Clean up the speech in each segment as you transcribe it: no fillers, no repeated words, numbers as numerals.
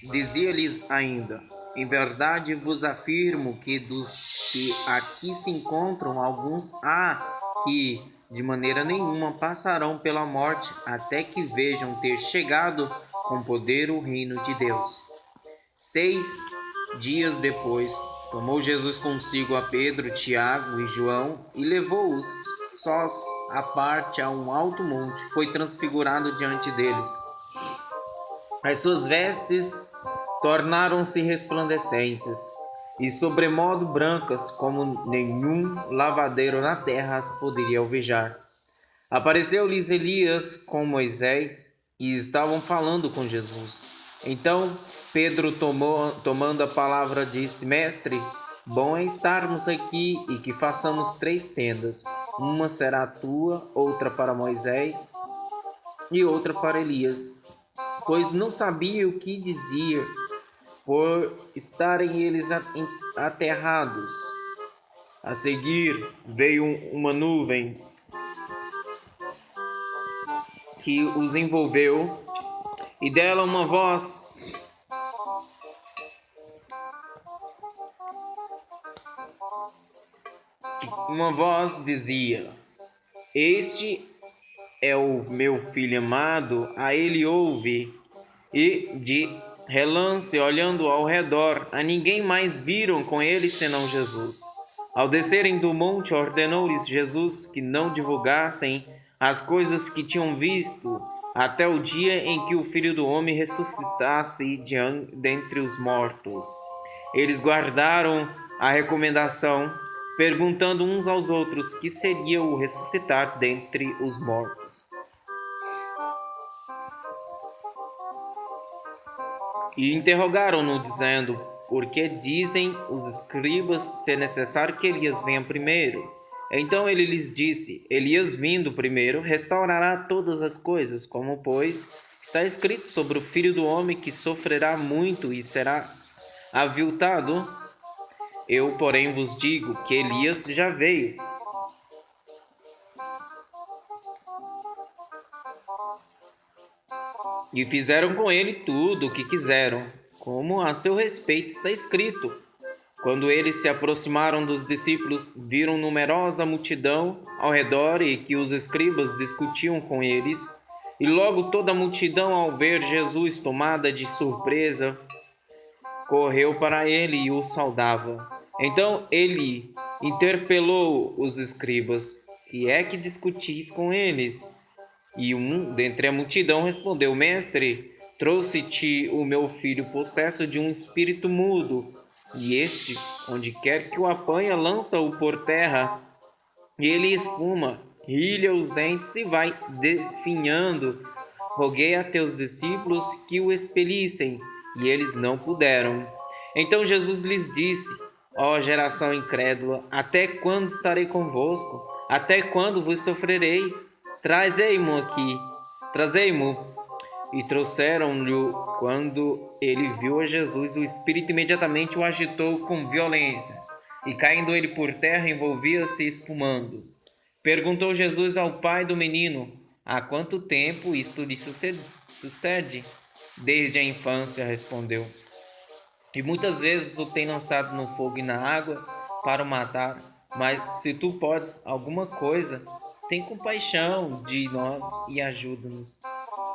Dizia-lhes ainda: em verdade vos afirmo que dos que aqui se encontram, alguns há que de maneira nenhuma passarão pela morte até que vejam ter chegado com poder o reino de Deus. 6 dias depois, tomou Jesus consigo a Pedro, Tiago e João e levou-os sós à parte a um alto monte. Foi transfigurado diante deles. As suas vestes tornaram-se resplandecentes e sobremodo brancas, como nenhum lavadeiro na terra as poderia alvejar. Apareceu-lhes Elias com Moisés e estavam falando com Jesus. Então Pedro, tomando a palavra, disse: Mestre, bom é estarmos aqui e que façamos 3 tendas. Uma será tua, outra para Moisés e outra para Elias. Pois não sabia o que dizia, por estarem eles aterrados. A seguir veio uma nuvem que os envolveu, e dela uma voz dizia: Este é o meu filho amado, a ele ouve. E de relance, olhando ao redor, a ninguém mais viram com ele senão Jesus. Ao descerem do monte, ordenou-lhes Jesus que não divulgassem as coisas que tinham visto, até o dia em que o Filho do Homem ressuscitasse dentre os mortos. Eles guardaram a recomendação, perguntando uns aos outros que seria o ressuscitar dentre os mortos. E interrogaram-no, dizendo: Por que dizem os escribas ser necessário que Elias venha primeiro? Então ele lhes disse: Elias vindo primeiro restaurará todas as coisas, como, pois, está escrito sobre o Filho do Homem que sofrerá muito e será aviltado. Eu, porém, vos digo que Elias já veio. E fizeram com ele tudo o que quiseram, como a seu respeito está escrito. Quando eles se aproximaram dos discípulos, viram numerosa multidão ao redor e que os escribas discutiam com eles. E logo toda a multidão, ao ver Jesus tomada de surpresa, correu para ele e o saudava. Então ele interpelou os escribas: Que é que discutis com eles? E um dentre a multidão respondeu: Mestre, trouxe-te o meu filho possesso de um espírito mudo, e este, onde quer que o apanha, lança-o por terra, e ele espuma, rilha os dentes e vai definhando. Roguei a teus discípulos que o expelissem, e eles não puderam. Então Jesus lhes disse: Ó geração incrédula, até quando estarei convosco? Até quando vos sofrereis? Trazei-mo aqui. Trazei-mo. E trouxeram-lhe. Quando ele viu a Jesus, o espírito imediatamente o agitou com violência, e caindo ele por terra, envolvia-se espumando. Perguntou Jesus ao pai do menino: Há quanto tempo isto lhe sucede? Desde a infância, respondeu. E muitas vezes o tem lançado no fogo e na água para o matar. Mas se tu podes alguma coisa, tem compaixão de nós e ajuda-nos.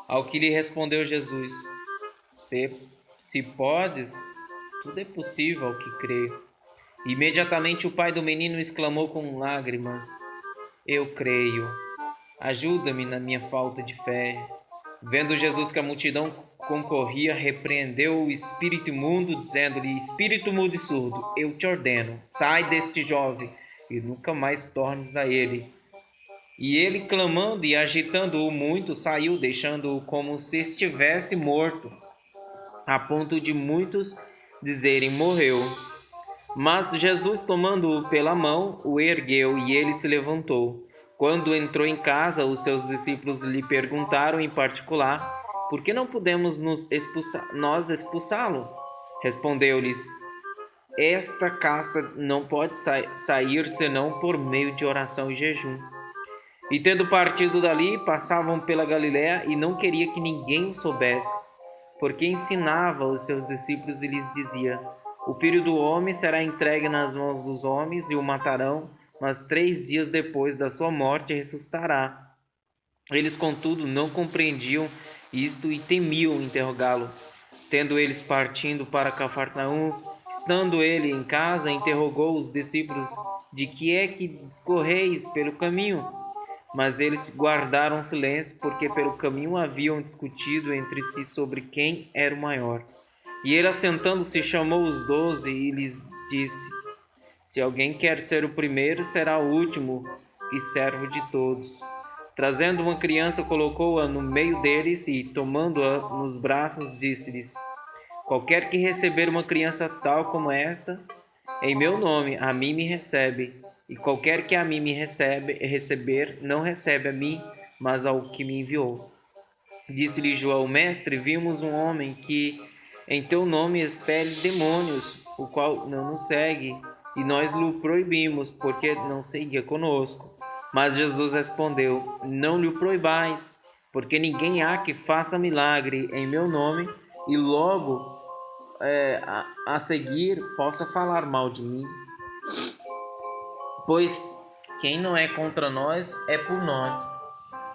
Ao que lhe respondeu Jesus: Se podes, tudo é possível ao que crê. Imediatamente o pai do menino exclamou com lágrimas: Eu creio, ajuda-me na minha falta de fé. Vendo Jesus que a multidão concorria, repreendeu o espírito imundo, dizendo-lhe: Espírito mudo e surdo, eu te ordeno, sai deste jovem e nunca mais tornes a ele. E ele, clamando e agitando-o muito, saiu, deixando-o como se estivesse morto, a ponto de muitos dizerem: morreu. Mas Jesus, tomando-o pela mão, o ergueu, e ele se levantou. Quando entrou em casa, os seus discípulos lhe perguntaram em particular: Por que não podemos nós expulsá-lo? Respondeu-lhes: Esta casta não pode sair senão por meio de oração e jejum. E tendo partido dali, passavam pela Galiléia, e não queria que ninguém o soubesse, porque ensinava os seus discípulos e lhes dizia: O filho do homem será entregue nas mãos dos homens e o matarão, mas 3 dias depois da sua morte ressuscitará. Eles, contudo, não compreendiam isto e temiam interrogá-lo. Tendo eles partindo para Cafarnaum, estando ele em casa, interrogou os discípulos: De que é que discorreis pelo caminho? Mas eles guardaram silêncio, porque pelo caminho haviam discutido entre si sobre quem era o maior. E ele, assentando-se, chamou os 12 e lhes disse: Se alguém quer ser o primeiro, será o último e servo de todos. Trazendo uma criança, colocou-a no meio deles e, tomando-a nos braços, disse-lhes: Qualquer que receber uma criança tal como esta, em meu nome, a mim me recebe. E qualquer que a mim me receber, não recebe a mim, mas ao que me enviou. Disse-lhe João: Mestre, vimos um homem que em teu nome expele demônios, o qual não nos segue, e nós lhe proibimos, porque não seguia conosco. Mas Jesus respondeu: Não lhe proibais, porque ninguém há que faça milagre em meu nome e logo a seguir possa falar mal de mim. Pois quem não é contra nós é por nós.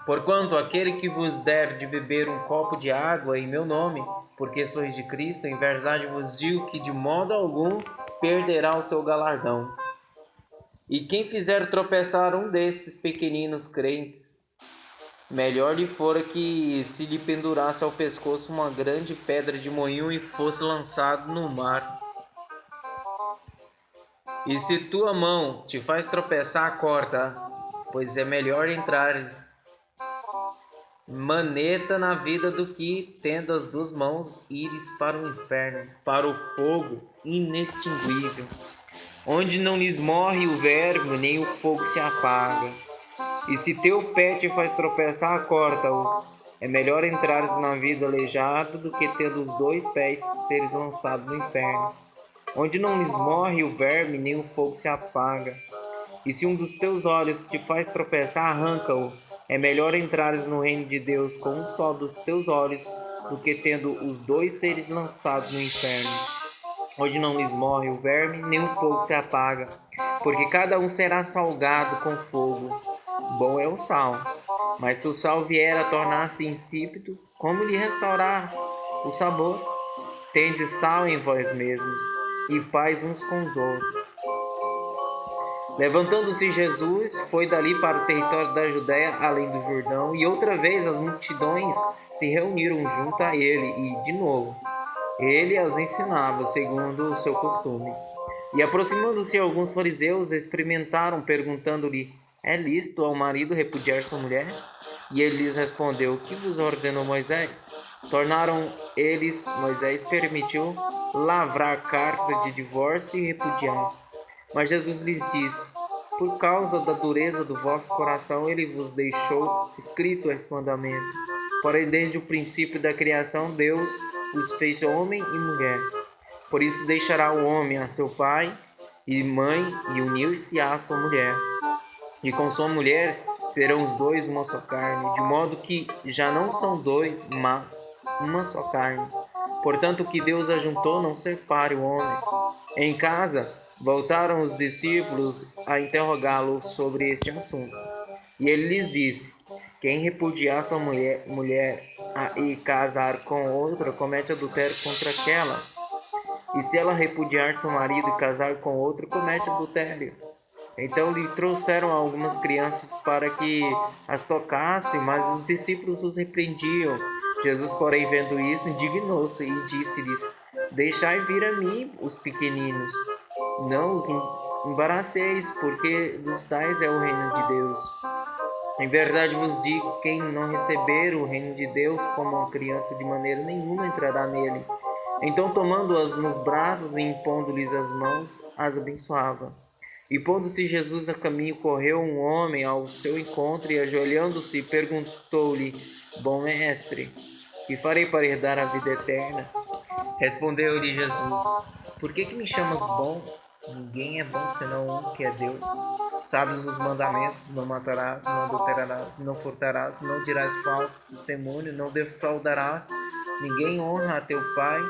Porquanto aquele que vos der de beber um copo de água em meu nome, porque sois de Cristo, em verdade vos digo que de modo algum perderá o seu galardão. E quem fizer tropeçar um desses pequeninos crentes, melhor lhe fora que se lhe pendurasse ao pescoço uma grande pedra de moinho e fosse lançado no mar. E se tua mão te faz tropeçar, corta, pois é melhor entrares maneta na vida do que, tendo as 2 mãos, ires para o inferno, para o fogo inextinguível, onde não lhes morre o verme, nem o fogo se apaga. E se teu pé te faz tropeçar, corta-o. É melhor entrares na vida aleijado do que, tendo os 2 pés, seres lançado no inferno, onde não lhes morre o verme, nem o fogo se apaga. E se um dos teus olhos te faz tropeçar, arranca-o. É melhor entrares no reino de Deus com um só dos teus olhos, do que tendo os 2 seres lançados no inferno, onde não lhes morre o verme, nem o fogo se apaga. Porque cada um será salgado com fogo. Bom é o sal, mas se o sal vier a tornar-se insípido, como lhe restaurar o sabor? Tende sal em vós mesmos, e paz uns com os outros. Levantando-se Jesus, foi dali para o território da Judéia, além do Jordão, e outra vez as multidões se reuniram junto a ele, e, de novo, ele as ensinava, segundo o seu costume. E aproximando-se alguns fariseus, experimentaram, perguntando-lhe: É lícito ao marido repudiar sua mulher? E ele lhes respondeu: O que vos ordenou Moisés? Tornaram eles: Moisés permitiu lavrar carta de divórcio e repudiar. Mas Jesus lhes disse: Por causa da dureza do vosso coração, ele vos deixou escrito esse mandamento. Porém, desde o princípio da criação, Deus os fez homem e mulher. Por isso deixará o homem a seu pai e mãe e unir-se à sua mulher. E com sua mulher serão os 2 uma só carne, de modo que já não são 2, mas uma só carne. Portanto, o que Deus ajuntou, não separe o homem. Em casa, voltaram os discípulos a interrogá-lo sobre este assunto. E ele lhes disse: Quem repudiar sua mulher e casar com outra, comete adultério contra aquela. E se ela repudiar seu marido e casar com outro, comete adultério. Então lhe trouxeram algumas crianças para que as tocasse, mas os discípulos os repreendiam. Jesus, porém, vendo isso, indignou-se e disse-lhes: Deixai vir a mim os pequeninos, não os embaraceis, porque dos tais é o reino de Deus. Em verdade vos digo, quem não receber o reino de Deus como uma criança, de maneira nenhuma entrará nele. Então, tomando-as nos braços e impondo-lhes as mãos, as abençoava. E pondo-se Jesus a caminho, correu um homem ao seu encontro e, ajoelhando-se, perguntou-lhe: Bom mestre, que farei para herdar a vida eterna? Respondeu-lhe Jesus: Por que me chamas bom? Ninguém é bom senão um, que é Deus. Sabes os mandamentos: não matarás, não adulterarás, não furtarás, não dirás falso testemunho, não defraudarás, Ninguém honra a teu pai,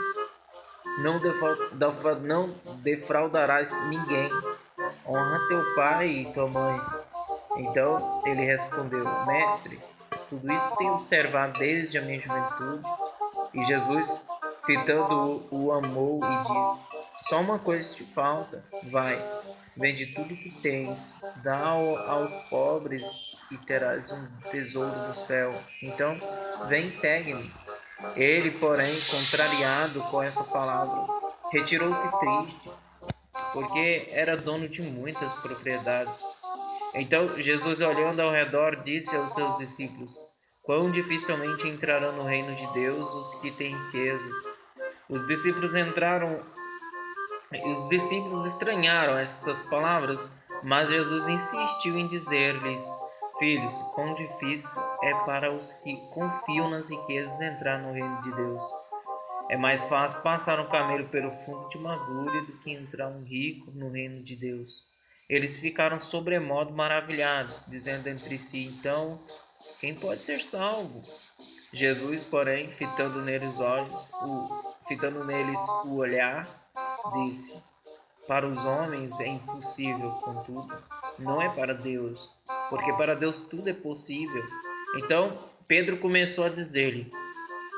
não defraudarás ninguém. Honra teu pai e tua mãe. Então ele respondeu: Mestre, tudo isso tenho observado desde a minha juventude. E Jesus, fitando-o, o amou e disse: Só uma coisa te falta. Vai, vende tudo que tens, dá aos pobres e terás um tesouro no céu. Então, vem, segue-me. Ele, porém, contrariado com essa palavra, retirou-se triste, porque era dono de muitas propriedades. Então Jesus, olhando ao redor, disse aos seus discípulos: Quão dificilmente entrarão no reino de Deus os que têm riquezas. Os discípulos estranharam estas palavras, mas Jesus insistiu em dizer-lhes: Filhos, quão difícil é para os que confiam nas riquezas entrar no reino de Deus. É mais fácil passar um camelo pelo fundo de uma agulha do que entrar um rico no reino de Deus. Eles ficaram sobremodo maravilhados, dizendo entre si: Então, quem pode ser salvo? Jesus, porém, fitando neles o olhar, disse: Para os homens é impossível, contudo, não é para Deus, porque para Deus tudo é possível. Então Pedro começou a dizer-lhe: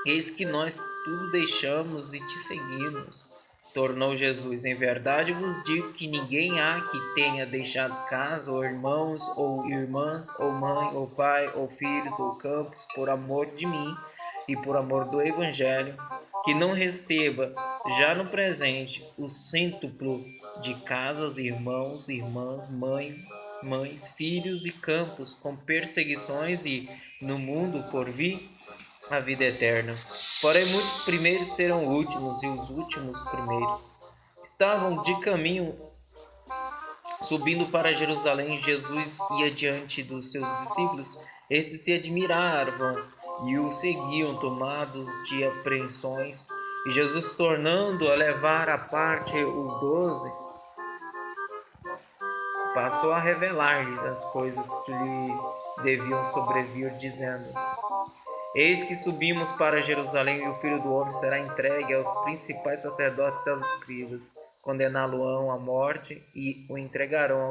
Eis que nós tudo deixamos e te seguimos. Tornou Jesus: Em verdade vos digo que ninguém há que tenha deixado casa, ou irmãos, ou irmãs, ou mãe, ou pai, ou filhos, ou campos, por amor de mim e por amor do Evangelho, que não receba já no presente o cêntuplo de casas, irmãos, irmãs, mães, filhos e campos, com perseguições e, no mundo por vir, a vida eterna. Porém, muitos primeiros serão últimos e os últimos primeiros. Estavam de caminho subindo para Jerusalém. Jesus ia diante dos seus discípulos. Estes se admiravam e o seguiam, tomados de apreensões. E Jesus, tornando a levar à parte os 12, passou a revelar-lhes as coisas que lhe deviam sobrevir, dizendo: Eis que subimos para Jerusalém, e o Filho do Homem será entregue aos principais sacerdotes e aos escribas. Condená-lo-ão à morte e o entregarão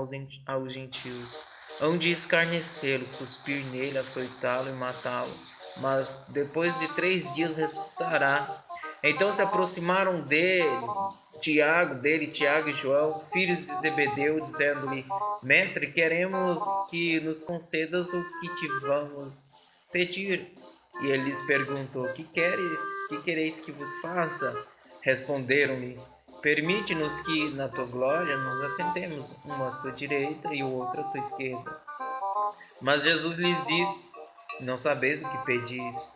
aos gentios. Hão de escarnecê-lo, cuspir nele, açoitá-lo e matá-lo. Mas depois de 3 dias ressuscitará. Então se aproximaram dele, Tiago e João, filhos de Zebedeu, dizendo-lhe: Mestre, queremos que nos concedas o que te vamos pedir. E ele lhes perguntou: Que quereis que vos faça? Responderam-lhe: Permite-nos que na tua glória nos assentemos, uma à tua direita e o outro à tua esquerda. Mas Jesus lhes disse: Não sabeis o que pedis.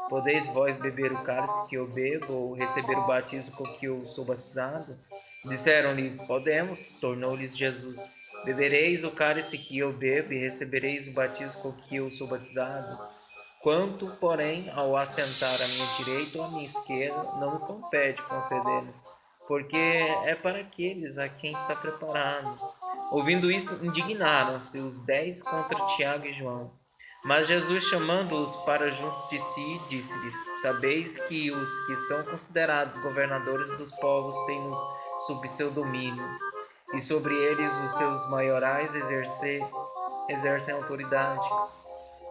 Podeis vós beber o cálice que eu bebo, ou receber o batismo com que eu sou batizado? Disseram-lhe: Podemos. Tornou-lhes Jesus: Bebereis o cálice que eu bebo e recebereis o batismo com que eu sou batizado. Quanto, porém, ao assentar à minha direita ou à minha esquerda, não me compete conceder-me, porque é para aqueles a quem está preparado. Ouvindo isto, indignaram-se os 10 contra Tiago e João. Mas Jesus, chamando-os para junto de si, disse-lhes: Sabeis que os que são considerados governadores dos povos têm-nos sob seu domínio, e sobre eles os seus maiorais exercem autoridade.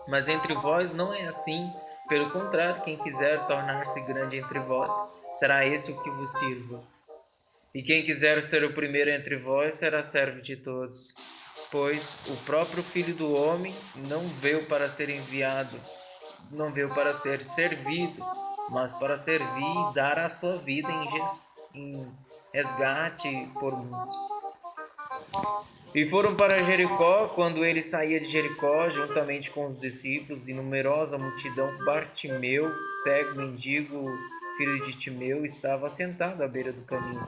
Mas entre vós não é assim. Pelo contrário, quem quiser tornar-se grande entre vós, será esse o que vos sirva. E quem quiser ser o primeiro entre vós, será servo de todos. Pois o próprio Filho do Homem não veio para ser servido, mas para servir e dar a sua vida em resgate por muitos. E foram para Jericó. Quando ele saía de Jericó, juntamente com os discípulos e numerosa multidão, Bartimeu, cego, mendigo, filho de Timeu, estava sentado à beira do caminho.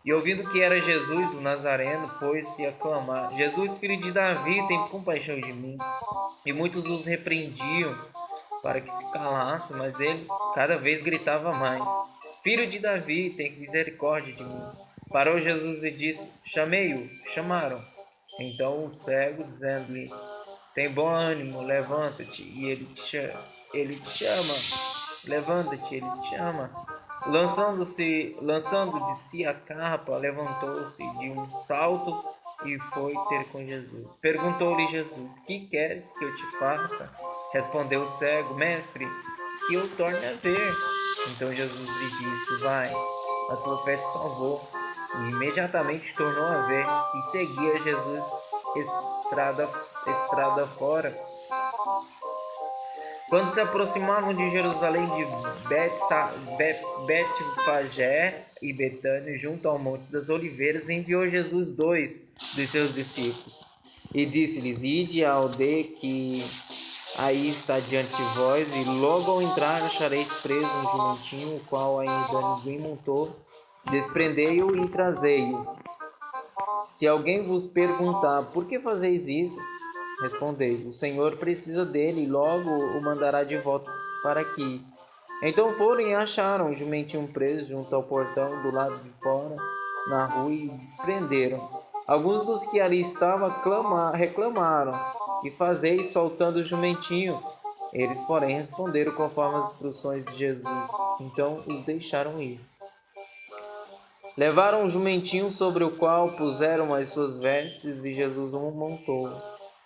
E ouvindo que era Jesus, o Nazareno, pôs-se a clamar: Jesus, filho de Davi, tem compaixão de mim. E muitos os repreendiam para que se calasse, mas ele cada vez gritava mais: Filho de Davi, tem misericórdia de mim. Parou Jesus e disse: Chamei-o. Chamaram então o cego, dizendo-lhe: Tem bom ânimo, levanta-te, e ele te chama. levanta-te, ele te chama. Lançando de si a capa, levantou-se de um salto e foi ter com Jesus. Perguntou-lhe Jesus: Que queres que eu te faça? Respondeu o cego: Mestre, que eu torne a ver. Então Jesus lhe disse: Vai, a tua fé te salvou. E imediatamente tornou a ver e seguia Jesus estrada fora. Quando se aproximavam de Jerusalém, de Betfagé e Betânia, junto ao Monte das Oliveiras, enviou Jesus 2 dos seus discípulos. E disse-lhes: Ide à aldeia que aí está diante de vós, e logo ao entrar achareis preso um jumentinho, o qual ainda ninguém montou. Desprendei-o e trazei-o. Se alguém vos perguntar: Por que fazeis isso? Respondei: O Senhor precisa dele e logo o mandará de volta para aqui. Então foram e acharam o jumentinho preso junto ao portão do lado de fora, na rua, e desprenderam. Alguns dos que ali estavam reclamaram: Que fazeis soltando o jumentinho? Eles, porém, responderam conforme as instruções de Jesus. Então os deixaram ir. Levaram um jumentinho sobre o qual puseram as suas vestes, e Jesus o montou.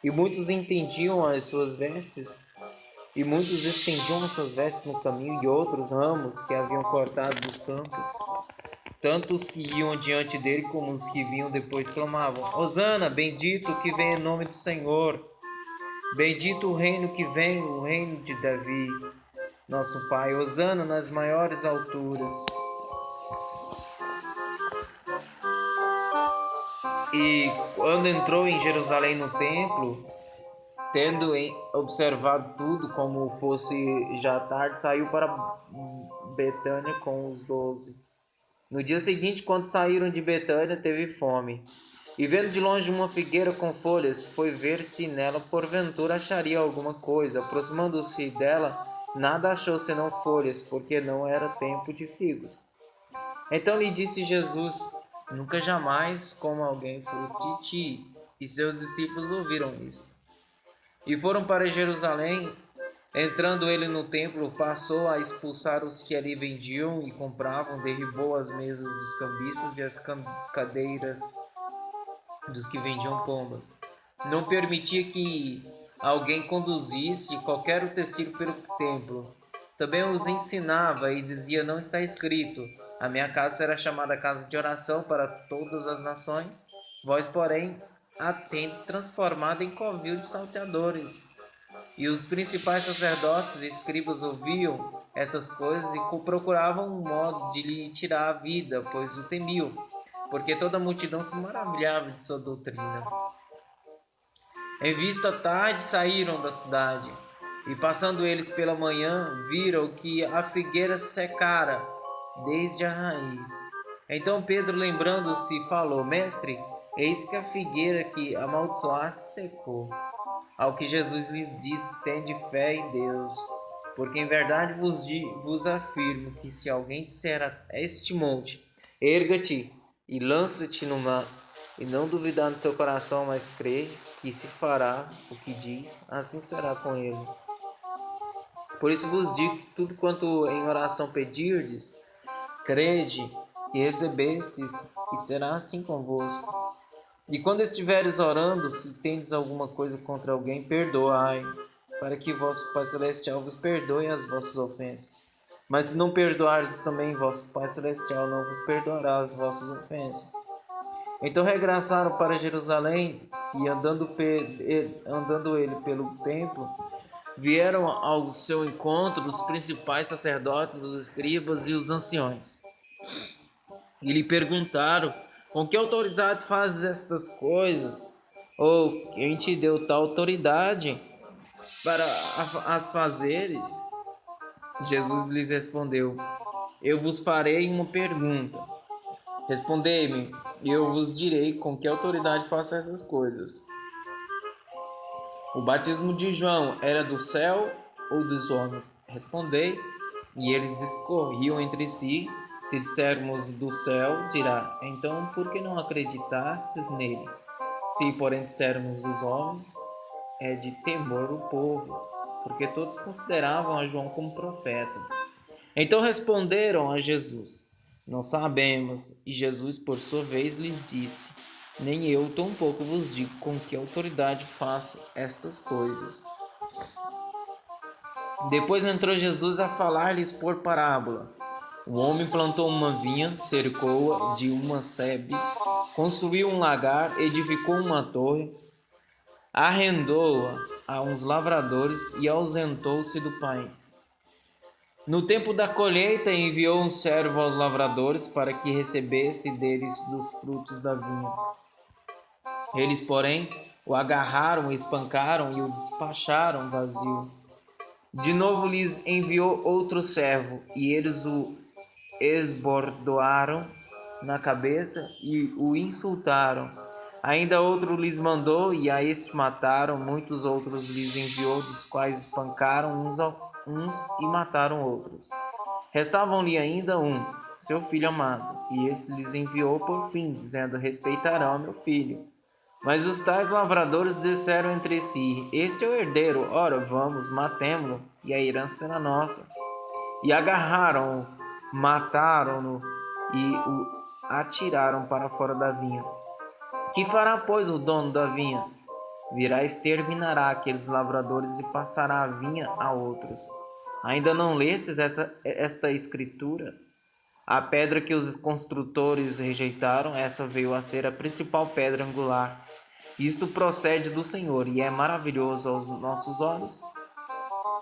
E muitos estendiam as suas vestes no caminho, e outros ramos que haviam cortado dos campos. Tanto os que iam diante dele como os que vinham depois clamavam: Hosana, bendito o que vem em nome do Senhor. Bendito o reino que vem, o reino de Davi, nosso Pai. Hosana nas maiores alturas. E quando entrou em Jerusalém no templo, tendo observado tudo como fosse já tarde, saiu para Betânia com os 12. No dia seguinte, quando saíram de Betânia, teve fome. E vendo de longe uma figueira com folhas, foi ver se nela porventura acharia alguma coisa. Aproximando-se dela, nada achou senão folhas, porque não era tempo de figos. Então lhe disse Jesus: Nunca jamais coma alguém fruto de ti. E seus discípulos ouviram isto. E foram para Jerusalém. Entrando ele no templo, passou a expulsar os que ali vendiam e compravam, derribou as mesas dos cambistas e as cadeiras dos que vendiam pombas. Não permitia que alguém conduzisse qualquer utensílio pelo templo. Também os ensinava e dizia: Não está escrito: A minha casa será chamada casa de oração para todas as nações. Vós, porém, a tendes transformado em covil de salteadores. E os principais sacerdotes e escribas ouviam essas coisas e procuravam um modo de lhe tirar a vida, pois o temiam, porque toda a multidão se maravilhava de sua doutrina. Em vista tarde saíram da cidade, e passando eles pela manhã, viram que a figueira secara desde a raiz. Então Pedro, lembrando-se, falou: Mestre, eis que a figueira que amaldiçoaste secou. Ao que Jesus lhes disse: Tende fé em Deus, porque em verdade vos afirmo que se alguém disser a este monte: Erga-te e lança-te no mar, e não duvidar no seu coração, mas crer que se fará o que diz, assim será com ele. Por isso vos digo que tudo quanto em oração pedirdes, crede que recebestes, e será assim convosco. E quando estiveres orando, se tendes alguma coisa contra alguém, perdoai, para que vosso Pai Celestial vos perdoe as vossas ofensas. Mas se não perdoardes também, vosso Pai Celestial não vos perdoará as vossas ofensas. Então regressaram para Jerusalém, e andando ele pelo templo, vieram ao seu encontro os principais sacerdotes, os escribas e os anciões. E lhe perguntaram: Com que autoridade fazes estas coisas? Ou quem te deu tal autoridade para as fazeres? Jesus lhes respondeu: Eu vos farei uma pergunta. Respondei-me, e eu vos direi com que autoridade faço essas coisas. O batismo de João era do céu ou dos homens? Respondei. E eles discorriam entre si. Se dissermos do céu, dirá: Então por que não acreditastes nele? Se, porém, dissermos dos homens, é de temor o povo, porque todos consideravam a João como profeta. Então responderam a Jesus: Não sabemos. E Jesus, por sua vez, lhes disse: Nem eu tampouco vos digo com que autoridade faço estas coisas. Depois entrou Jesus a falar-lhes por parábola. Um homem plantou uma vinha, cercou-a de uma sebe, construiu um lagar, edificou uma torre, arrendou-a a uns lavradores e ausentou-se do país. No tempo da colheita, enviou um servo aos lavradores para que recebesse deles dos frutos da vinha. Eles, porém, o agarraram, espancaram e o despacharam vazio. De novo lhes enviou outro servo, e eles o esbordoaram na cabeça e o insultaram. Ainda outro lhes mandou, e a este mataram. Muitos outros lhes enviou, dos quais espancaram uns e mataram outros. Restavam-lhe ainda um, seu filho amado, e este lhes enviou por fim, dizendo: Respeitarão meu filho. Mas os tais lavradores disseram entre si: Este é o herdeiro, ora, vamos, matemo-lo, e a herança será nossa. E agarraram-o, mataram-no e o atiraram para fora da vinha. Que fará, pois, o dono da vinha? Virá, exterminará aqueles lavradores e passará a vinha a outros. Ainda não lestes esta escritura? A pedra que os construtores rejeitaram, essa veio a ser a principal pedra angular. Isto procede do Senhor e é maravilhoso aos nossos olhos.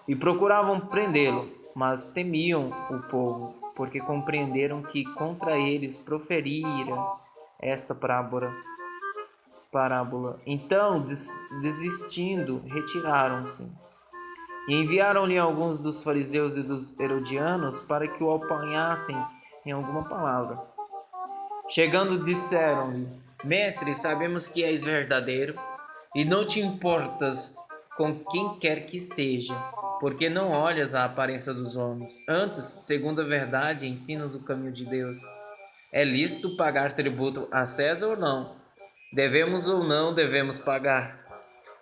E procuravam prendê-lo, mas temiam o povo, porque compreenderam que contra eles proferira esta parábola. Então, desistindo, retiraram-se. E enviaram-lhe alguns dos fariseus e dos herodianos para que o apanhassem em alguma palavra. Chegando, disseram-lhe: Mestre, sabemos que és verdadeiro e não te importas com quem quer que seja, porque não olhas a aparência dos homens. Antes, segundo a verdade, ensinas o caminho de Deus. É lícito pagar tributo a César ou não? Devemos ou não devemos pagar?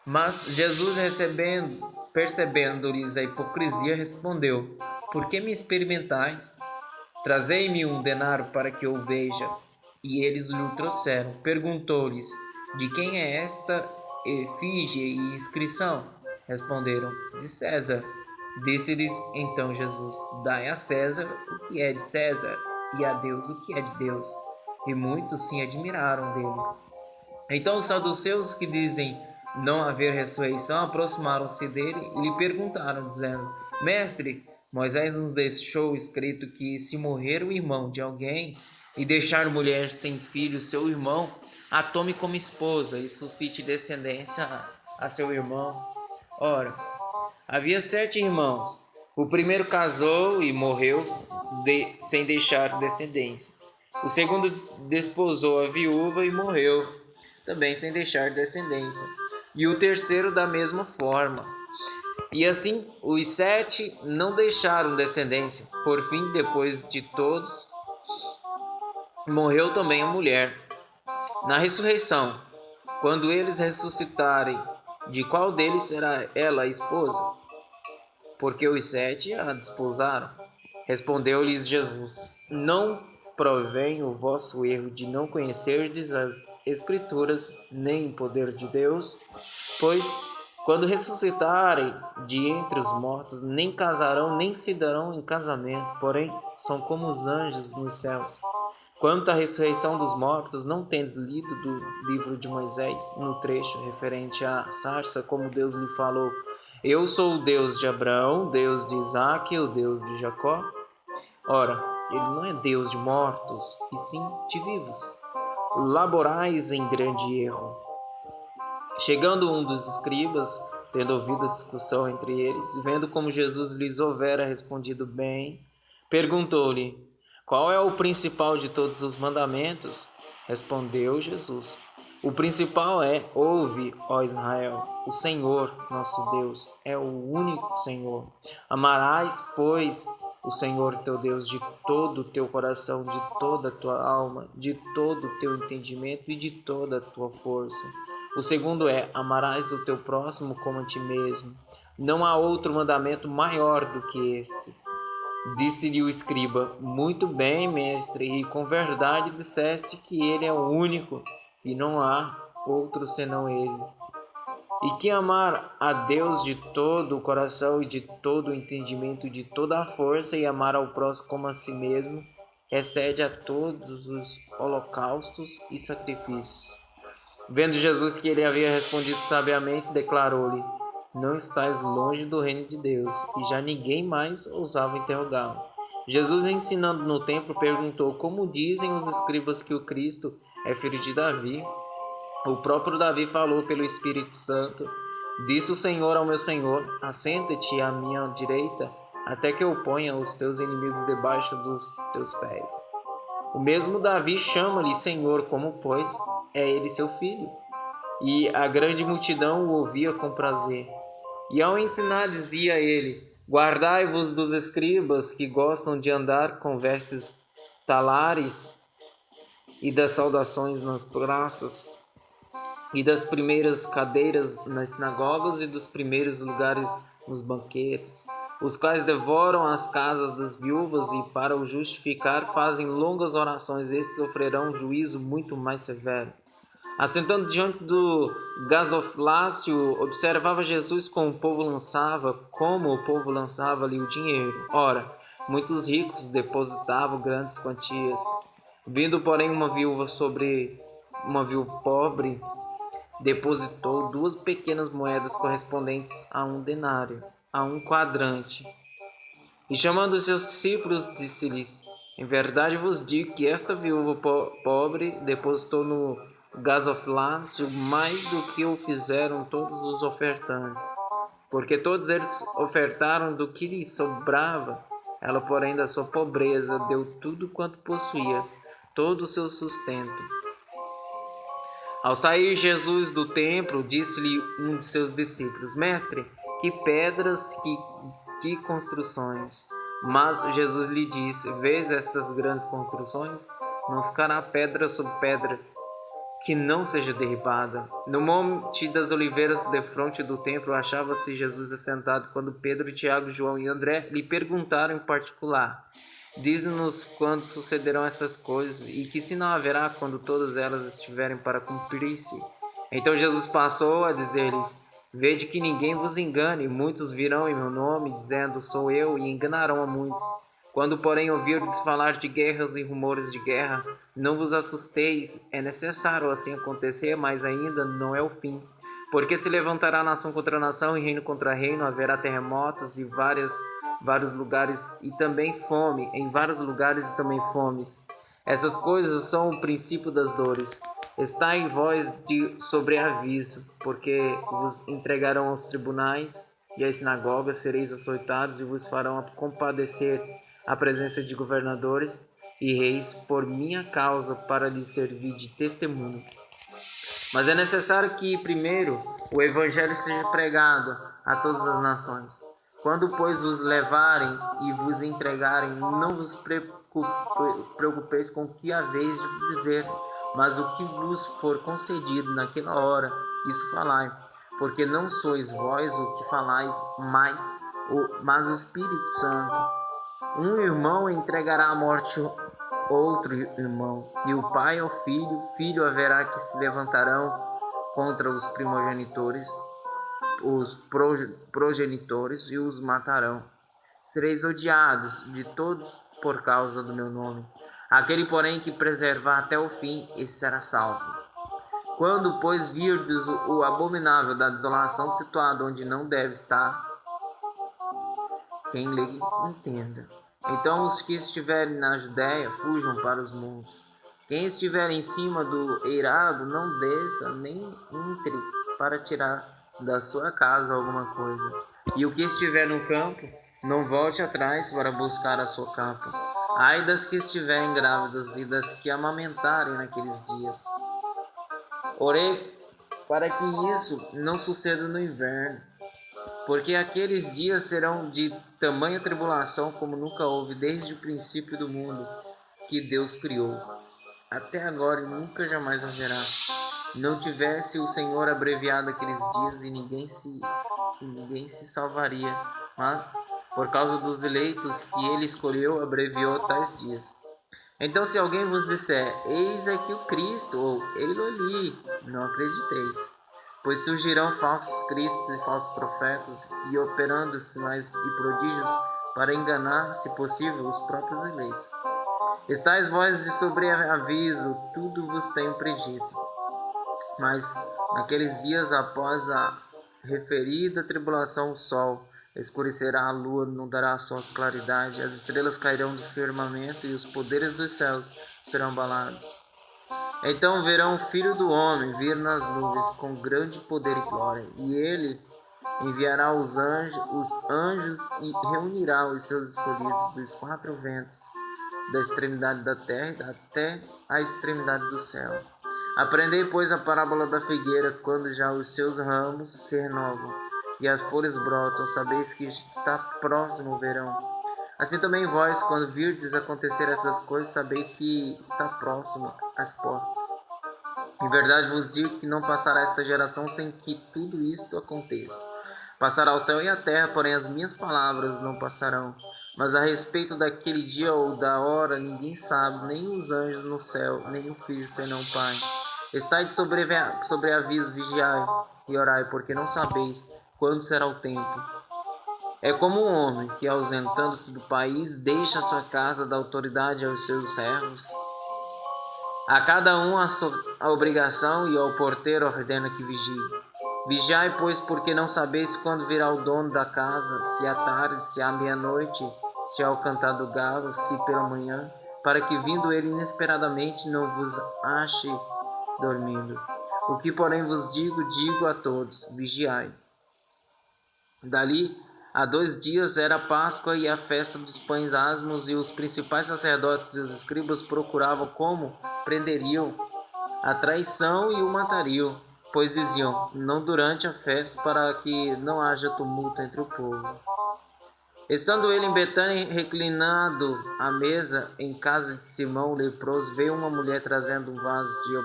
Mas Jesus, percebendo-lhes a hipocrisia, respondeu: Por que me experimentais? Trazei-me um denário para que eu veja. E eles lhe trouxeram. Perguntou-lhes: De quem é esta efígie e inscrição? Responderam: De César. Disse-lhes então Jesus: Dai a César o que é de César, e a Deus o que é de Deus. E muitos se admiraram dele. Então os saduceus, que dizem não haver ressurreição, aproximaram-se dele e lhe perguntaram, dizendo: Mestre, Moisés nos deixou escrito que, se morrer o irmão de alguém e deixar mulher sem filho, seu irmão a tome como esposa e suscite descendência a seu irmão. Ora, havia 7 irmãos. O primeiro casou e morreu sem deixar descendência. O segundo desposou a viúva e morreu, também sem deixar descendência. E o terceiro da mesma forma. E assim, os 7 não deixaram descendência. Por fim, depois de todos, morreu também a mulher. Na ressurreição, quando eles ressuscitarem, de qual deles será ela a esposa? Porque os 7 a desposaram. Respondeu-lhes Jesus: Não provém o vosso erro de não conhecerdes as Escrituras, nem o poder de Deus? Pois, quando ressuscitarem de entre os mortos, nem casarão, nem se darão em casamento, porém são como os anjos nos céus. Quanto à ressurreição dos mortos, não tendes lido do livro de Moisés, no trecho referente à sarça, como Deus lhe falou: Eu sou o Deus de Abraão, Deus de Isaque, o Deus de Jacó? Ora, ele não é Deus de mortos, e sim de vivos. Laborais em grande erro. Chegando um dos escribas, tendo ouvido a discussão entre eles, e vendo como Jesus lhes houvera respondido bem, perguntou-lhe: Qual é o principal de todos os mandamentos? Respondeu Jesus: O principal é: Ouve, ó Israel, o Senhor, nosso Deus, é o único Senhor. Amarás, pois, o Senhor teu Deus de todo o teu coração, de toda a tua alma, de todo o teu entendimento e de toda a tua força. O segundo é: amarás o teu próximo como a ti mesmo. Não há outro mandamento maior do que estes. Disse-lhe o escriba: Muito bem, mestre, e com verdade disseste que ele é o único, e não há outro senão ele. E que amar a Deus de todo o coração e de todo o entendimento, de toda a força, e amar ao próximo como a si mesmo, excede a todos os holocaustos e sacrifícios. Vendo Jesus que ele havia respondido sabiamente, declarou-lhe: Não estais longe do reino de Deus. E já ninguém mais ousava interrogá-lo. Jesus, ensinando no templo, perguntou: Como dizem os escribas que o Cristo é filho de Davi? O próprio Davi falou pelo Espírito Santo: Disse o Senhor ao meu Senhor: Assenta-te à minha direita, até que eu ponha os teus inimigos debaixo dos teus pés. O mesmo Davi chama-lhe Senhor, como, pois, é ele seu filho. E a grande multidão o ouvia com prazer. E ao ensinar, dizia ele: Guardai-vos dos escribas que gostam de andar com vestes talares e das saudações nas praças, e das primeiras cadeiras nas sinagogas e dos primeiros lugares nos banquetes, os quais devoram as casas das viúvas e, para o justificar, fazem longas orações. Estes sofrerão juízo muito mais severo. Assentando diante do gasofilácio, observava Jesus como o povo lançava-lhe o dinheiro. Ora, muitos ricos depositavam grandes quantias. Vindo, porém, uma viúva pobre, depositou 2 pequenas moedas correspondentes a 1 denário, a 1 quadrante. E chamando os seus discípulos, disse-lhes: Em verdade vos digo que esta viúva pobre depositou no gasofilácio mais do que o fizeram todos os ofertantes, porque todos eles ofertaram do que lhes sobrava. Ela, porém, da sua pobreza, deu tudo quanto possuía, todo o seu sustento. Ao sair Jesus do templo, disse-lhe um de seus discípulos: Mestre, que pedras, que construções! Mas Jesus lhe disse: Vês estas grandes construções? Não ficará pedra sobre pedra que não seja derribada. No Monte das Oliveiras, defronte do templo, achava-se Jesus assentado, quando Pedro, Tiago, João e André lhe perguntaram em particular: Diz-nos quando sucederão estas coisas, e que sinal haverá quando todas elas estiverem para cumprir-se? Então Jesus passou a dizer-lhes: Vede que ninguém vos engane. Muitos virão em meu nome, dizendo: Sou eu, e enganarão a muitos. Quando, porém, ouvirdes falar de guerras e rumores de guerra, não vos assusteis. É necessário assim acontecer, mas ainda não é o fim. Porque se levantará nação contra nação e reino contra reino, haverá terremotos e vários lugares e também fome, em vários lugares e também fomes. Essas coisas são o princípio das dores. Estai vós de sobreaviso, porque vos entregarão aos tribunais e às sinagogas, sereis açoitados e vos farão compadecer à presença de governadores e reis por minha causa, para lhes servir de testemunho. Mas é necessário que primeiro o evangelho seja pregado a todas as nações. Quando, pois, vos levarem e vos entregarem, não vos preocupeis com o que haveis de dizer, mas o que vos for concedido naquela hora, isso falai, porque não sois vós o que falais, mas o Espírito Santo. Um irmão entregará à morte outro irmão, e o pai ao filho haverá que se levantarão contra os progenitores e os matarão. Sereis odiados de todos por causa do meu nome. Aquele, porém, que preservar até o fim, esse será salvo. Quando, pois, virdes o abominável da desolação situado onde não deve estar, quem lhe entenda. Então os que estiverem na Judéia fujam para os montes. Quem estiver em cima do eirado não desça, nem entre para tirar da sua casa alguma coisa. E o que estiver no campo, não volte atrás para buscar a sua capa. Ai das que estiverem grávidas e das que amamentarem naqueles dias. Orei para que isso não suceda no inverno, porque aqueles dias serão de tamanha tribulação como nunca houve desde o princípio do mundo que Deus criou, até agora e nunca jamais haverá. Não tivesse o Senhor abreviado aqueles dias e ninguém se salvaria, mas por causa dos eleitos que ele escolheu, abreviou tais dias. Então, se alguém vos disser, eis aqui o Cristo, ou ei-lo ali, não acrediteis. Pois surgirão falsos cristos e falsos profetas, e operando sinais e prodígios, para enganar, se possível, os próprios eleitos. Estais vós de sobreaviso, tudo vos tenho predito. Mas, naqueles dias após a referida tribulação, o sol escurecerá, a lua não dará sua claridade, as estrelas cairão do firmamento e os poderes dos céus serão abalados. Então verão o Filho do Homem vir nas nuvens com grande poder e glória, e ele enviará os anjos e reunirá os seus escolhidos dos quatro ventos, da extremidade da terra até a extremidade do céu. Aprendei, pois, a parábola da figueira, quando já os seus ramos se renovam e as folhas brotam, sabeis que está próximo o verão. Assim também vós, quando virdes acontecer estas coisas, sabei que está próximo às portas. Em verdade vos digo que não passará esta geração sem que tudo isto aconteça. Passará o céu e a terra, porém as minhas palavras não passarão. Mas a respeito daquele dia ou da hora, ninguém sabe, nem os anjos no céu, nem o Filho, senão o Pai. Estai de sobreaviso, vigiai e orai, porque não sabeis quando será o tempo. É como um homem que, ausentando-se do país, deixa sua casa, dá autoridade aos seus servos. A cada um a obrigação, e ao porteiro ordena que vigie. Vigiai, pois, porque não sabeis quando virá o dono da casa, se à tarde, se à meia-noite, se ao cantar do galo, se pela manhã, para que, vindo ele inesperadamente, não vos ache dormindo. O que, porém, vos digo a todos: vigiai. Dali a 2 dias era a Páscoa e a festa dos pães asmos, e os principais sacerdotes e os escribas procuravam como prenderiam a traição e o matariam, pois diziam, não durante a festa, para que não haja tumulto entre o povo. Estando ele em Betânia, reclinado à mesa, em casa de Simão o leproso, veio uma mulher trazendo um vaso de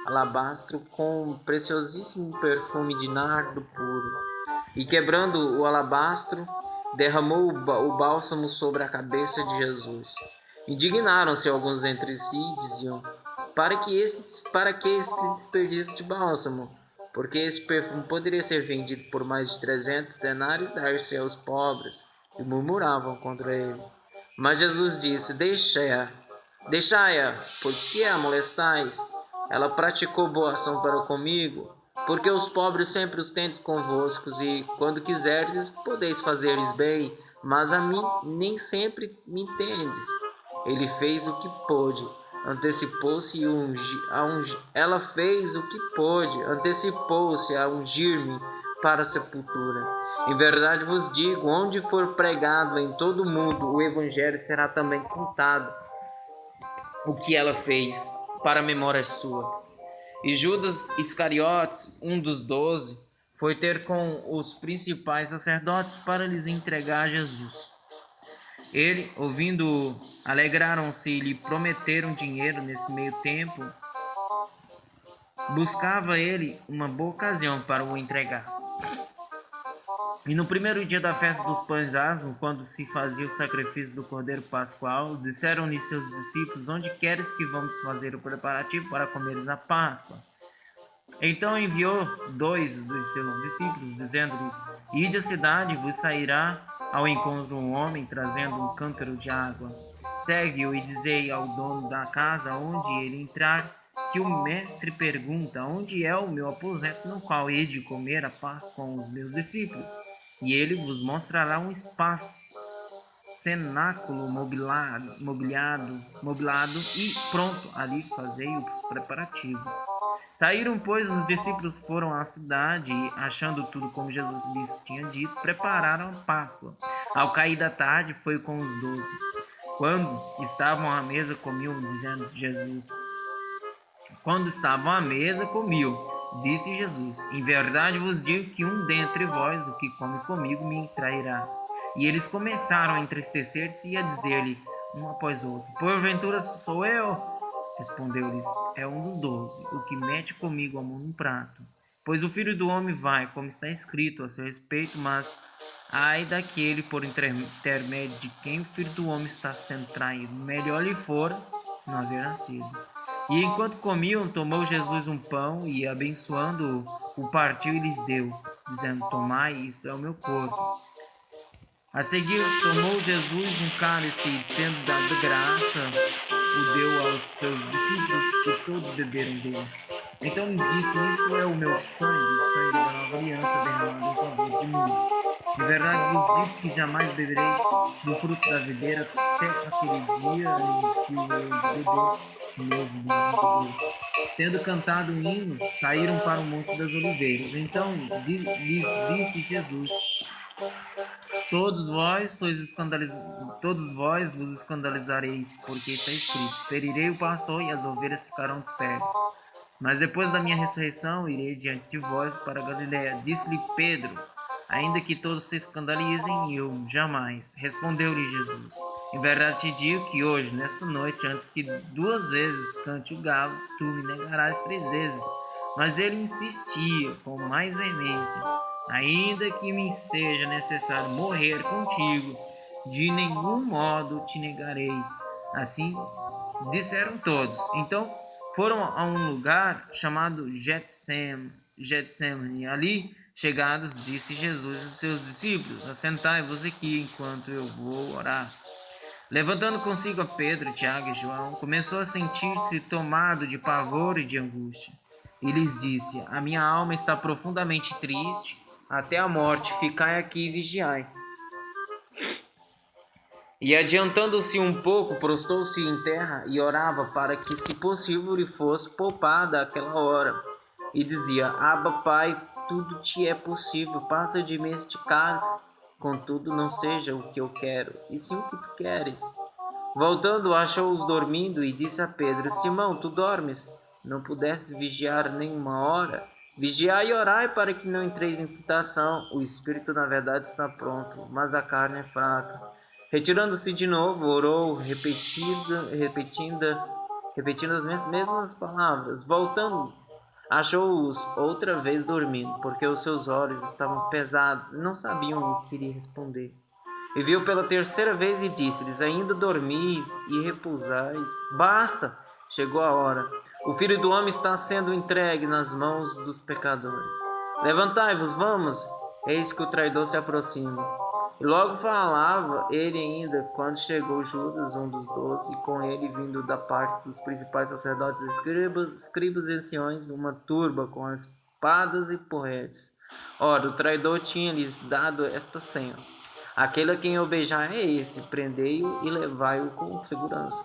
alabastro com um preciosíssimo perfume de nardo puro. E quebrando o alabastro, derramou o bálsamo sobre a cabeça de Jesus. Indignaram-se alguns entre si e diziam, para que este desperdício de bálsamo? Porque esse perfume poderia ser vendido por mais de 300 denários e dar-se aos pobres. E murmuravam contra ele. Mas Jesus disse, deixai-a, por que a molestais? Ela praticou boa ação para comigo, porque os pobres sempre os tendes convosco, e quando quiserdes, podeis fazer-lhes bem, mas a mim nem sempre me tendes. Ele fez o que pôde, antecipou-se ela fez o que pôde, antecipou-se a ungir-me para a sepultura. Em verdade vos digo, onde for pregado em todo o mundo, o evangelho será também contado o que ela fez, para a memória sua. E Judas Iscariotes, um dos 12, foi ter com os principais sacerdotes para lhes entregar Jesus. Ele, ouvindo, alegraram-se e lhe prometeram dinheiro. Nesse meio tempo, buscava ele uma boa ocasião para o entregar. E no primeiro dia da festa dos pães asmos, quando se fazia o sacrifício do cordeiro pascual, disseram-lhe seus discípulos, onde queres que vamos fazer o preparativo para comeres a Páscoa? Então enviou 2 dos seus discípulos, dizendo-lhes, ide à cidade, vos sairá ao encontro um homem trazendo um cântaro de água. Segue-o e dizei ao dono da casa, onde ele entrar, que o mestre pergunta, onde é o meu aposento no qual hei de comer a Páscoa com os meus discípulos? E ele vos mostrará um espaço, cenáculo mobiliado e pronto, ali fazei os preparativos. Saíram, pois, os discípulos foram à cidade e, achando tudo como Jesus lhes tinha dito, prepararam a Páscoa. Ao cair da tarde, foi com os 12. Quando estavam à mesa, comiam, dizendo Jesus. Quando estavam à mesa, comiam, disse Jesus, em verdade vos digo que um dentre vós, o que come comigo, me trairá. E eles começaram a entristecer-se e a dizer-lhe, um após outro, porventura sou eu? Respondeu-lhes, é um dos 12, o que mete comigo a mão no prato. Pois o Filho do Homem vai, como está escrito a seu respeito, mas Ai daquele por intermédio de quem o Filho do Homem está sendo traído. Melhor lhe fora não haver nascido. E enquanto comiam, tomou Jesus um pão e, abençoando-o, o partiu e lhes deu, dizendo: Tomai, isto é o meu corpo. A seguir, tomou Jesus um cálice e, tendo dado graças, o deu aos seus discípulos e todos beberam dele. Então lhes disse: Isto é o meu sangue, o sangue da nova aliança derramado em favor de muitos. De verdade vos digo que jamais bebereis do fruto da videira até aquele dia em que o hei de beber novo no reino de Deus. Tendo cantado um hino, saíram para o Monte das Oliveiras. Então lhes disse Jesus: Todos vós vos escandalizareis, porque está escrito: Ferirei o pastor e as ovelhas ficarão dispersas. Mas depois da minha ressurreição, irei diante de vós para Galiléia. Disse-lhe Pedro: Ainda que todos se escandalizem, eu jamais. Respondeu-lhe Jesus: Em verdade te digo que hoje, nesta noite, antes que 2 vezes cante o galo, tu me negarás 3 vezes. Mas ele insistia com mais veemência: Ainda que me seja necessário morrer contigo, de nenhum modo te negarei. Assim disseram todos. Então foram a um lugar chamado Getsemane. Ali, chegados, disse Jesus aos seus discípulos: Assentai-vos aqui enquanto eu vou orar. Levantando consigo a Pedro, Tiago e João, começou a sentir-se tomado de pavor e de angústia. E lhes disse: A minha alma está profundamente triste, até a morte. Ficai aqui e vigiai. E adiantando-se um pouco, prostou-se em terra e orava para que, se possível, lhe fosse poupada aquela hora. E dizia: Abba, Pai, tudo te é possível, passa de mim este cálice. Contudo, não seja o que eu quero, e sim o que tu queres. Voltando, achou-os dormindo e disse a Pedro: Simão, tu dormes? Não pudestes vigiar nenhuma hora? Vigiai e orai para que não entreis em tentação. O espírito, na verdade, está pronto, mas a carne é fraca. Retirando-se de novo, orou, repetindo as mesmas palavras. Voltando, achou-os outra vez dormindo, porque os seus olhos estavam pesados e não sabiam o que lhe responder. E viu pela terceira vez e disse-lhes: Ainda dormis e repousais? Basta! Chegou a hora. O Filho do Homem está sendo entregue nas mãos dos pecadores. Levantai-vos, vamos! Eis que o traidor se aproxima. E logo falava ele ainda, quando chegou Judas, um dos 12, e com ele, vindo da parte dos principais sacerdotes e escribas e anciões, uma turba com espadas e porretes. Ora, o traidor tinha-lhes dado esta senha: Aquele a quem eu beijar é esse, prendei-o e levai-o com segurança.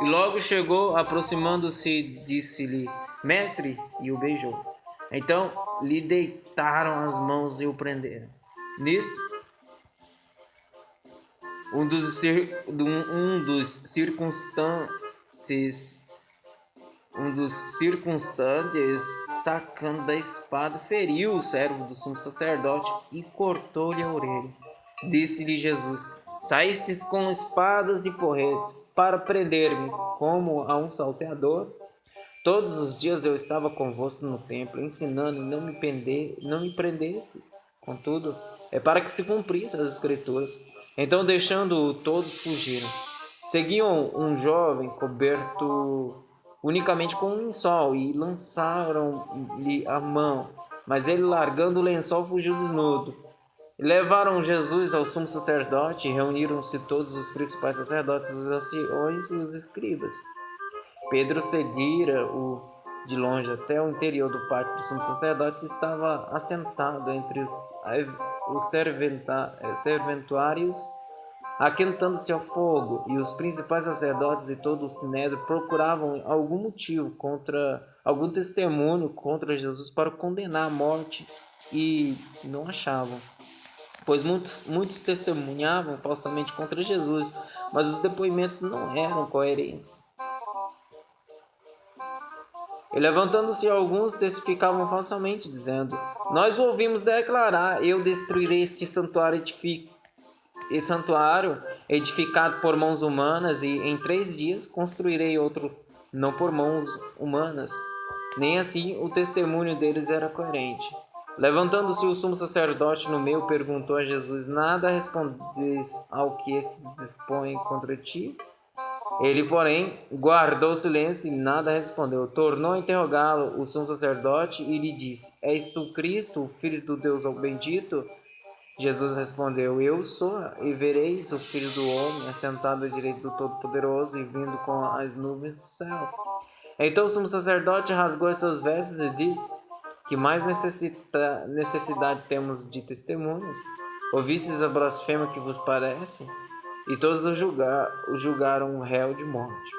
E logo chegou, aproximando-se, disse-lhe: Mestre, e o beijou. Então lhe deitaram as mãos e o prenderam. Nisto, um dos circunstantes, sacando da espada, feriu o servo do sumo sacerdote e cortou-lhe a orelha. Disse-lhe Jesus: Saístes com espadas e porretes para prender-me, como a um salteador? Todos os dias eu estava convosco no templo, ensinando, e não me prendestes. Contudo, é para que se cumprissem as Escrituras. Então, deixando-o, todos fugiram. Seguiam um jovem coberto unicamente com um lençol e lançaram-lhe a mão. Mas ele, largando o lençol, fugiu desnudo. E levaram Jesus ao sumo sacerdote e reuniram-se todos os sacerdotes, os anciões e os escribas. Pedro seguira-o de longe até o interior do pátio do sumo sacerdote e estava assentado entre os serventuários, aquentando-se ao fogo, e os principais sacerdotes e todo o sinédrio procuravam algum testemunho contra Jesus para o condenar à morte, e não achavam, pois muitos testemunhavam falsamente contra Jesus, mas os depoimentos não eram coerentes. E levantando-se alguns, testificavam falsamente, dizendo: Nós o ouvimos declarar: Eu destruirei este santuário edificado por mãos humanas, e em 3 dias construirei outro, não por mãos humanas. Nem assim o testemunho deles era coerente. Levantando-se o sumo sacerdote no meio, perguntou a Jesus: Nada respondes ao que estes dispõem contra ti? Ele, porém, guardou silêncio e nada respondeu. Tornou a interrogá-lo o sumo sacerdote e lhe disse: És tu Cristo, o Filho do Deus bendito? Jesus respondeu: Eu sou, e vereis o Filho do Homem assentado à direita do Todo-Poderoso e vindo com as nuvens do céu. Então o sumo sacerdote rasgou as suas vestes e disse: Que mais necessidade temos de testemunhos? Ouvistes a blasfêmia que vos parece? E todos o julgaram réu de morte.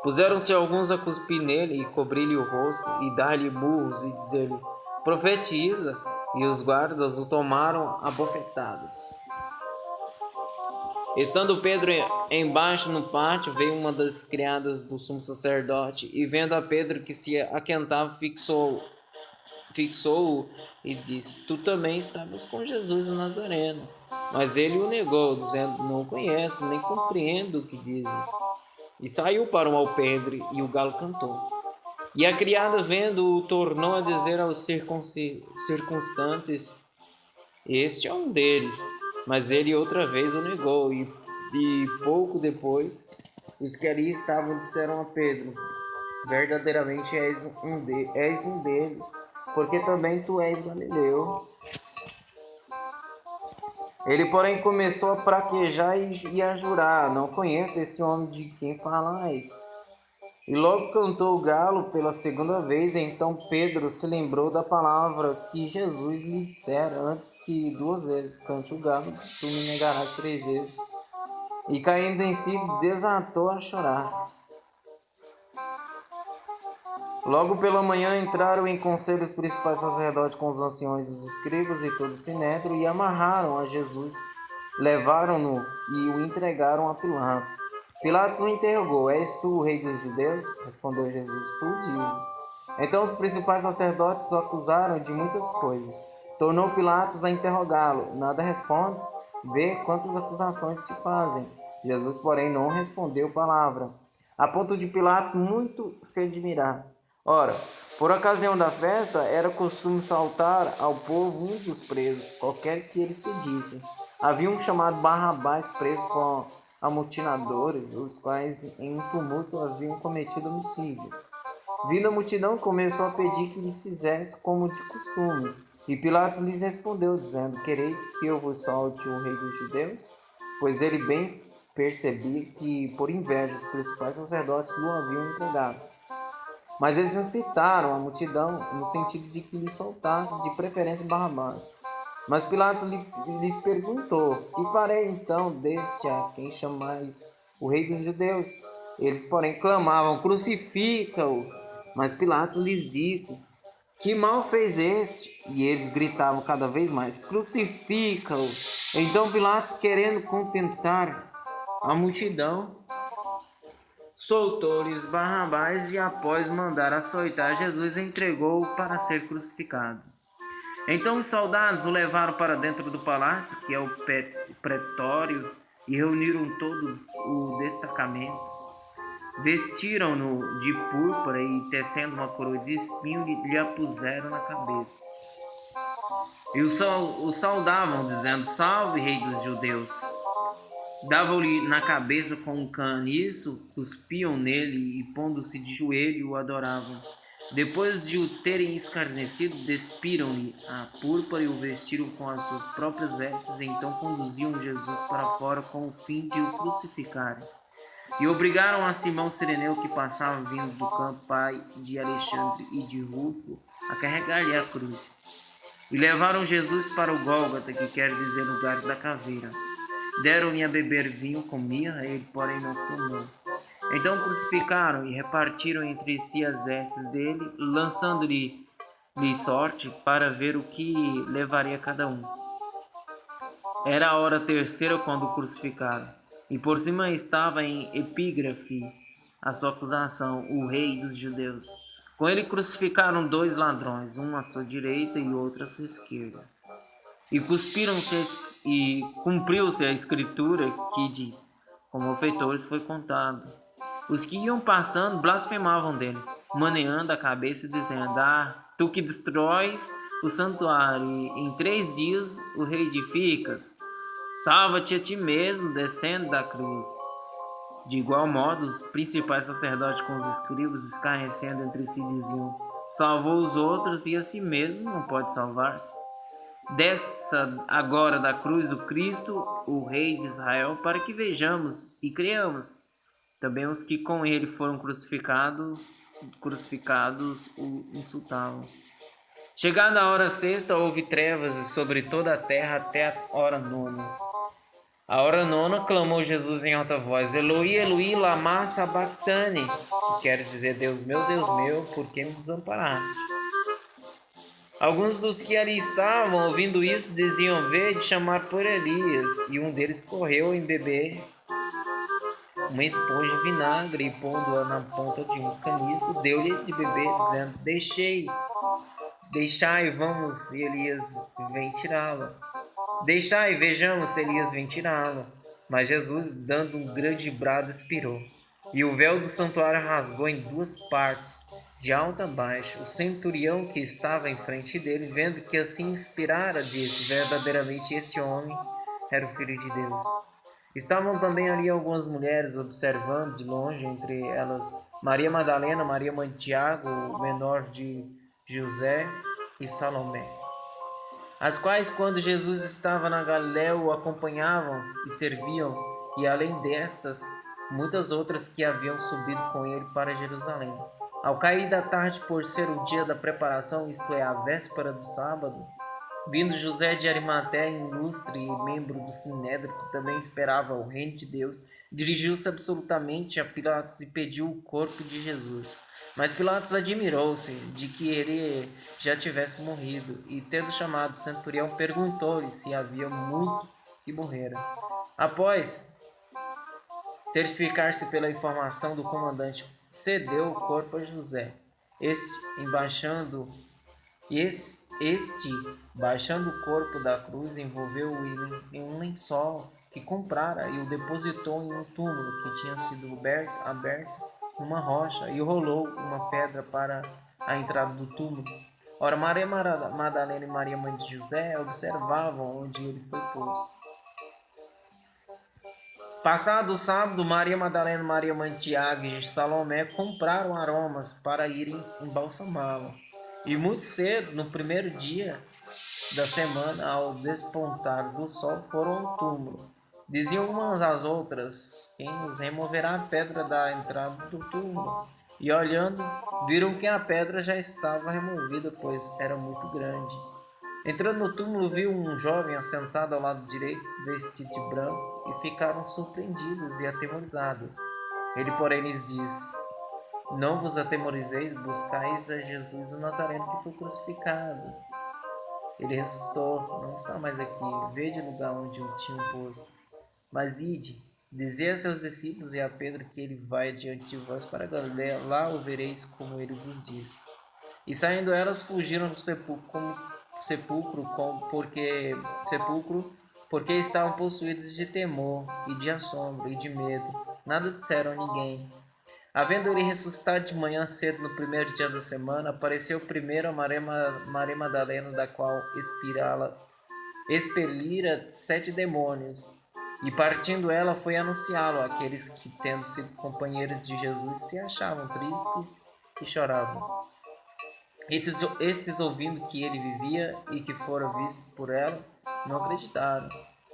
Puseram-se alguns a cuspir nele e cobrir-lhe o rosto, e dar-lhe murros e dizer-lhe: Profetiza! E os guardas o tomaram a bofetadas. Estando Pedro embaixo no pátio, veio uma das criadas do sumo sacerdote, e vendo a Pedro que se aquentava, fixou-o e disse: Tu também estavas com Jesus o Nazareno. Mas ele o negou, dizendo: Não conheço, nem compreendo o que dizes. E saiu para o alpendre, e o galo cantou. E a criada, vendo-o, tornou a dizer aos circunstantes: Este é um deles. Mas ele outra vez o negou, e pouco depois, os que ali estavam disseram a Pedro: Verdadeiramente és um deles, porque também tu és Galileu. Ele, porém, começou a praquejar e a jurar: Não conheço esse homem de quem falais. E logo cantou o galo pela segunda vez. Então Pedro se lembrou da palavra que Jesus lhe dissera: Antes que 2 vezes cante o galo, tu me negarás 3 vezes. E caindo em si, desatou a chorar. Logo pela manhã entraram em conselho os principais sacerdotes com os anciões, os escribas e todo o sinédrio, e amarraram a Jesus, levaram-no e o entregaram a Pilatos. Pilatos o interrogou: És tu o rei dos judeus? Respondeu Jesus: Tu dizes. Então os principais sacerdotes o acusaram de muitas coisas. Tornou Pilatos a interrogá-lo: Nada respondes? Vê quantas acusações te fazem. Jesus, porém, não respondeu palavra, a ponto de Pilatos muito se admirar. Ora, por ocasião da festa, era costume soltar ao povo um dos presos, qualquer que eles pedissem. Havia um chamado Barrabás preso com amotinadores, os quais em um tumulto haviam cometido homicídio. Vindo a multidão, começou a pedir que lhes fizesse como de costume. E Pilatos lhes respondeu, dizendo: Quereis que eu vos solte o rei dos judeus? Pois ele bem percebia que, por inveja, os principais sacerdotes o haviam entregado. Mas eles incitaram a multidão no sentido de que lhe soltasse, de preferência, Barrabás. Mas Pilatos lhes perguntou: Que farei então deste a quem chamais o rei dos judeus? Eles, porém, clamavam: Crucifica-o! Mas Pilatos lhes disse: Que mal fez este? E eles gritavam cada vez mais: Crucifica-o! Então Pilatos, querendo contentar a multidão, soltou-lhes Barrabás e, após mandar açoitar Jesus, entregou-o para ser crucificado. Então os soldados o levaram para dentro do palácio, que é o pretório, e reuniram todo o destacamento. Vestiram-no de púrpura e, tecendo uma coroa de espinho, lhe a puseram na cabeça. E o saudavam, dizendo: Salve, rei dos judeus! Davam-lhe na cabeça com um caniço, cuspiam nele e, pondo-se de joelho, o adoravam. Depois de o terem escarnecido, despiram-lhe a púrpura e o vestiram com as suas próprias vestes. Então conduziam Jesus para fora com o fim de o crucificarem. E obrigaram a Simão Cireneu, que passava vindo do campo, pai de Alexandre e de Rufo, a carregar-lhe a cruz. E levaram Jesus para o Gólgota, que quer dizer lugar da caveira. Deram-lhe a beber vinho com mirra, ele, porém, não tomou. Então crucificaram e repartiram entre si as vestes dele, lançando-lhe sorte para ver o que levaria cada um. Era a hora terceira quando o crucificaram, e por cima estava em epígrafe a sua acusação: o rei dos judeus. Com ele crucificaram 2 ladrões, um à sua direita e outro à sua esquerda. E cumpriu-se a escritura que diz: com malfeitores foi contado. Os que iam passando blasfemavam dele, maneando a cabeça e dizendo: tu que destróis o santuário e em 3 dias o reedificas, salva-te a ti mesmo, descendo da cruz. De igual modo, os principais sacerdotes com os escribas, escarnecendo entre si, diziam: salvou os outros e a si mesmo não pode salvar-se. Desça agora da cruz o Cristo, o Rei de Israel, para que vejamos e creamos. Também os que com ele foram crucificados o insultavam. Chegada a hora sexta, houve trevas sobre toda a terra até a hora nona. A hora nona, clamou Jesus em alta voz: Eloi, Eloi, lama sabachthani, que quer dizer: Deus meu, por que me desamparaste? Alguns dos que ali estavam, ouvindo isso, diziam: vede chamar por Elias. E um deles correu em beber uma esponja de vinagre e, pondo-a na ponta de um caniço, deu-lhe de beber, dizendo: deixai, vamos, e Elias vem tirá-la. Deixai, vejamos se Elias vem tirá-la. Mas Jesus, dando um grande brado, expirou. E o véu do santuário rasgou em 2 partes, de alto a baixo. O centurião que estava em frente dele, vendo que assim expirara, disse: verdadeiramente este homem era o Filho de Deus. Estavam também ali algumas mulheres observando de longe, entre elas Maria Madalena, Maria mãe de Tiago, o menor de José, e Salomé, as quais, quando Jesus estava na Galiléia, o acompanhavam e serviam, e além destas, muitas outras que haviam subido com ele para Jerusalém. Ao cair da tarde, por ser o dia da preparação, isto é, a véspera do sábado, vindo José de Arimateia, ilustre e membro do Sinédrio, que também esperava o reino de Deus, dirigiu-se absolutamente a Pilatos e pediu o corpo de Jesus. Mas Pilatos admirou-se de que ele já tivesse morrido, e tendo chamado o centurião, perguntou-lhe se havia muito que morrera. Após certificar-se pela informação do comandante, cedeu o corpo a José. Este, baixando o corpo da cruz, envolveu-o em um lençol que comprara e o depositou em um túmulo que tinha sido aberto numa rocha, e rolou uma pedra para a entrada do túmulo. Ora, Maria Madalena e Maria mãe de José observavam onde ele foi posto. Passado o sábado, Maria Madalena, Maria mãe de Tiago e Salomé compraram aromas para irem embalsamá-lo. E muito cedo, no primeiro dia da semana, ao despontar do sol, foram ao túmulo. Diziam umas às outras: quem nos removerá a pedra da entrada do túmulo? E olhando, viram que a pedra já estava removida, pois era muito grande. Entrando no túmulo, viu um jovem assentado ao lado direito, vestido de branco, e ficaram surpreendidos e atemorizados. Ele, porém, lhes disse: não vos atemorizeis, buscais a Jesus o Nazareno que foi crucificado. Ele ressuscitou, não está mais aqui. Vede o lugar onde o tinham posto. Mas ide, dizei a seus discípulos e a Pedro que ele vai diante de vós para Galiléia, lá o vereis como ele vos disse. E saindo elas, fugiram do sepulcro, porque estavam possuídos de temor e de assombro e de medo. Nada disseram a ninguém. Havendo ele ressuscitado de manhã cedo no primeiro dia da semana, apareceu primeiro a Maria Madalena, da qual expelira 7 demônios. E partindo ela, foi anunciá-lo àqueles que, tendo sido companheiros de Jesus, se achavam tristes e choravam. Estes, ouvindo que ele vivia e que fora visto por ela, não acreditaram.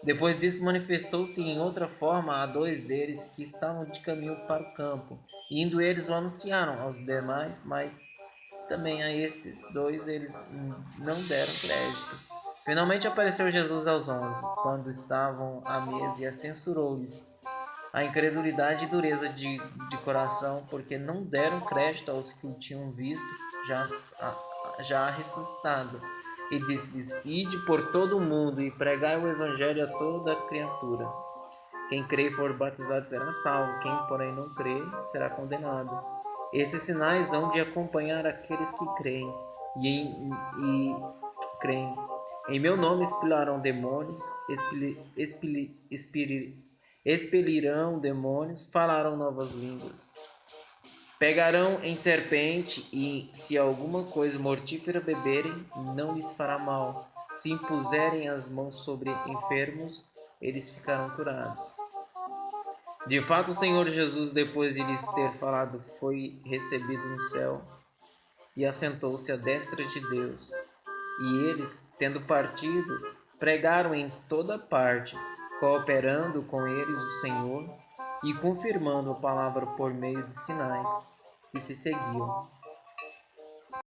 Depois disso, manifestou-se em outra forma a 2 deles que estavam de caminho para o campo. E indo eles o anunciaram aos demais, mas também a estes 2 eles não deram crédito. Finalmente apareceu Jesus aos 11, quando estavam à mesa, e censurou-lhes a incredulidade e dureza de coração, porque não deram crédito aos que o tinham visto já ressuscitado. E disse-lhes: ide por todo o mundo e pregai o evangelho a toda criatura. Quem crê e for batizado será salvo, quem porém não crê será condenado. Esses sinais hão de acompanhar aqueles que creem creem. Em meu nome expulsarão demônios, expelirão demônios, falarão novas línguas. Pegarão em serpente e, se alguma coisa mortífera beberem, não lhes fará mal. Se impuserem as mãos sobre enfermos, eles ficarão curados. De fato, o Senhor Jesus, depois de lhes ter falado, foi recebido no céu e assentou-se à destra de Deus. E eles, tendo partido, pregaram em toda parte, cooperando com eles o Senhor e confirmando a palavra por meio de sinais que se seguiam.